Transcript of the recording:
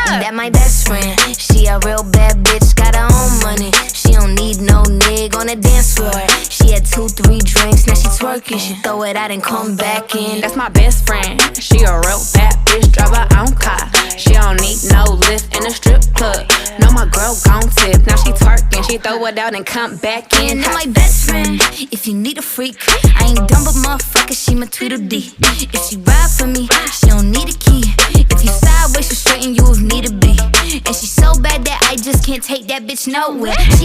That my best friend. She a real bad bitch, got her own money. She don't need no nigga on the dance floor. She had 2, 3 drinks, now she twerking. She throw it out and come back in. That's my best friend. She a real bad bitch, drive her own car. She don't need no lift in a strip club. No, my girl gon' tip. Now she twerking, she throw it out and come back in. That my best friend. If you need a freak, I ain't dumb but motherfucker, she my Tweedledee. If she ride for me, she don't need a key. If you sideways, she straighten you if need to be. And she's so bad that I just can't take that bitch nowhere. She